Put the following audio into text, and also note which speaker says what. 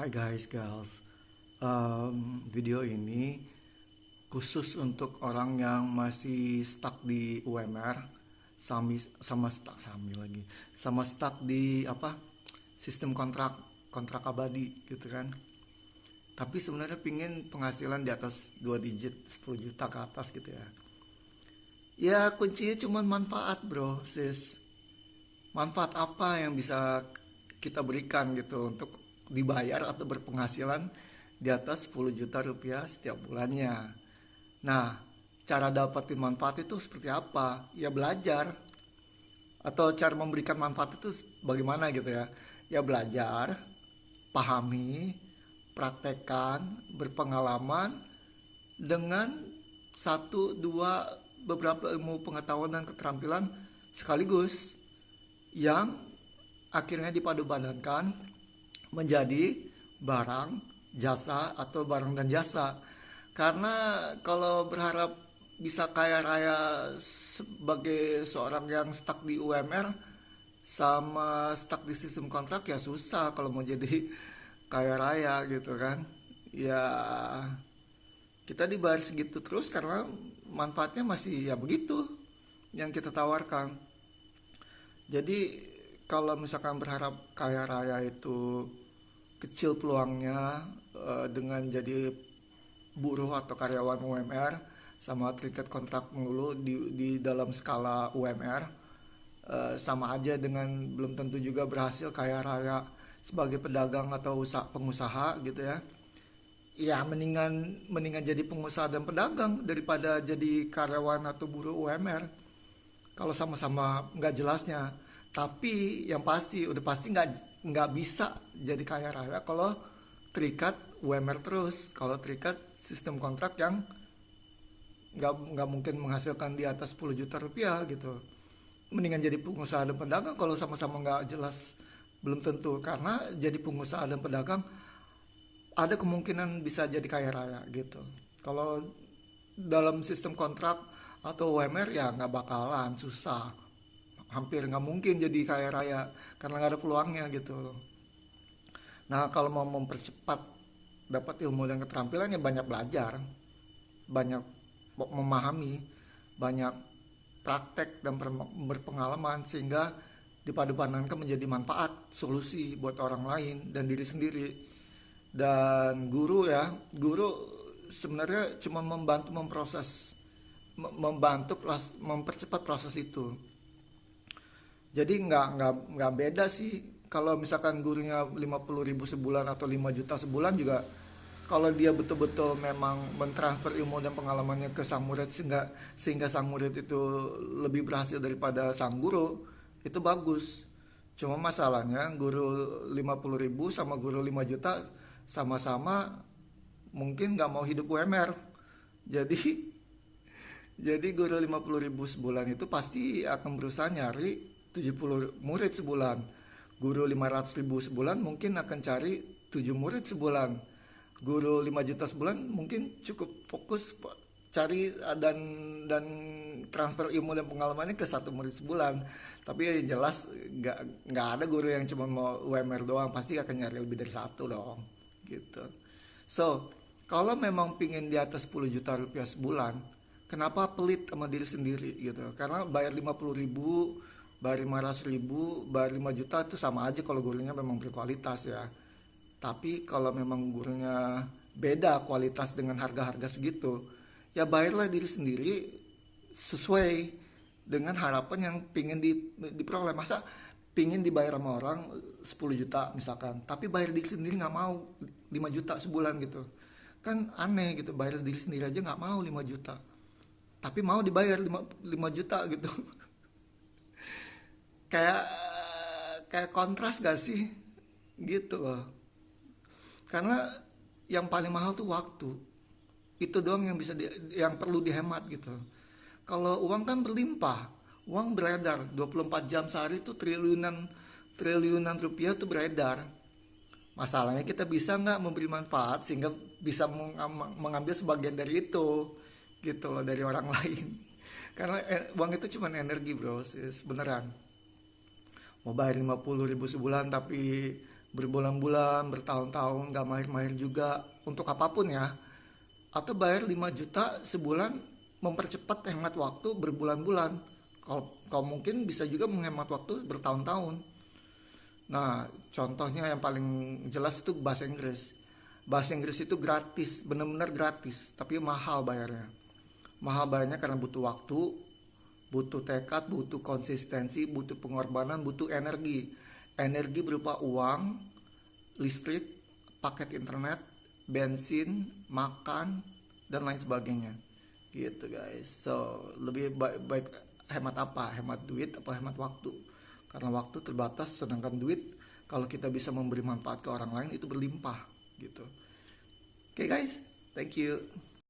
Speaker 1: Hai guys, girls. Video ini khusus untuk orang yang masih stuck di UMR, sama stuck sami lagi, sama stuck di sistem kontrak abadi gitu kan. Tapi sebenarnya pingin penghasilan di atas 2 digit, 10 juta ke atas gitu ya. Ya kuncinya cuma manfaat bro, sis. Manfaat apa yang bisa kita berikan gitu untuk dibayar atau berpenghasilan di atas 10 juta rupiah setiap bulannya. Nah, cara dapetin manfaat itu seperti apa? Ya belajar. Atau cara memberikan manfaat itu bagaimana gitu ya? Ya belajar, pahami, praktekkan, berpengalaman dengan satu dua beberapa ilmu pengetahuan dan keterampilan sekaligus yang akhirnya dipadupadankan menjadi barang, jasa, atau barang dan jasa. Karena kalau berharap bisa kaya raya sebagai seorang yang stuck di UMR sama stuck di sistem kontrak, ya susah kalau mau jadi kaya raya gitu kan. Ya kita dibayar segitu terus karena manfaatnya masih ya begitu yang kita tawarkan. Jadi kalau misalkan berharap kaya raya itu kecil peluangnya dengan jadi buruh atau karyawan UMR sama terikat kontrak mulu di dalam skala UMR, sama aja dengan belum tentu juga berhasil kaya raya sebagai pedagang atau pengusaha gitu ya. Ya mendingan jadi pengusaha dan pedagang daripada jadi karyawan atau buruh UMR kalau sama-sama nggak jelasnya. Tapi yang pasti udah pasti nggak bisa jadi kaya raya kalau terikat UMR terus, kalau terikat sistem kontrak yang nggak mungkin menghasilkan di atas 10 juta rupiah gitu. Mendingan jadi pengusaha dan pedagang kalau sama-sama nggak jelas, belum tentu. Karena jadi pengusaha dan pedagang ada kemungkinan bisa jadi kaya raya gitu. Kalau dalam sistem kontrak atau UMR ya nggak bakalan, susah, hampir nggak mungkin jadi kaya raya karena nggak ada peluangnya gitu loh. Nah kalau mau mempercepat dapat ilmu dan keterampilan ya banyak belajar, banyak memahami, banyak praktek dan berpengalaman sehingga dipadupadankan menjadi manfaat, solusi buat orang lain dan diri sendiri. Dan guru ya, guru sebenarnya cuma membantu mempercepat proses itu. Jadi nggak beda sih kalau misalkan gurunya 50.000 sebulan atau 5 juta sebulan juga, kalau dia betul-betul memang mentransfer ilmu dan pengalamannya ke sang murid sehingga sang murid itu lebih berhasil daripada sang guru, itu bagus. Cuma masalahnya guru 50.000 sama guru 5 juta sama-sama mungkin nggak mau hidup UMR. Jadi jadi guru 50.000 sebulan itu pasti akan berusaha nyari 70 murid sebulan. Guru 500.000 sebulan mungkin akan cari 7 murid sebulan. Guru 5 juta sebulan mungkin cukup fokus cari dan transfer ilmu dan pengalamannya ke 1 murid sebulan. Tapi yang jelas nggak ada guru yang cuma mau UMR doang, pasti akan nyari lebih dari 1 dong gitu. So kalau memang pingin di atas 10 juta rupiah sebulan, kenapa pelit sama diri sendiri gitu? Karena bayar 50.000, bayar 500.000, bayar 5 juta itu sama aja kalau gurunya memang berkualitas ya. Tapi kalau memang gurunya beda kualitas dengan harga-harga segitu, ya bayarlah diri sendiri sesuai dengan harapan yang pingin diperoleh. Masa pingin dibayar sama orang 10 juta misalkan, tapi bayar diri sendiri nggak mau 5 juta sebulan gitu. Kan aneh gitu, bayar diri sendiri aja nggak mau 5 juta. Tapi mau dibayar 5 juta gitu. kayak kayak kontras gak sih? Gitu loh. Karena yang paling mahal tuh waktu. Itu doang yang yang perlu dihemat gitu. Kalau uang kan berlimpah, uang beredar 24 jam sehari itu triliunan rupiah tuh beredar. Masalahnya kita bisa nggak memberi manfaat sehingga bisa mengambil sebagian dari itu gitu loh dari orang lain. Karena uang itu cuma energi bro, sis, beneran. Mau bayar 50.000 sebulan tapi berbulan-bulan, bertahun-tahun, gak mahir-mahir juga untuk apapun ya. Atau bayar 5 juta sebulan mempercepat hemat waktu berbulan-bulan. Kalau mungkin bisa juga menghemat waktu bertahun-tahun. Nah, contohnya yang paling jelas itu bahasa Inggris. Bahasa Inggris itu gratis, benar-benar gratis, tapi mahal bayarnya. Mahal bayarnya karena butuh waktu, butuh tekad, butuh konsistensi, butuh pengorbanan, butuh energi. Energi berupa uang, listrik, paket internet, bensin, makan, dan lain sebagainya. Gitu guys. So, lebih baik hemat apa? Hemat duit apa hemat waktu? Karena waktu terbatas, sedangkan duit kalau kita bisa memberi manfaat ke orang lain itu berlimpah gitu. Oke guys, thank you.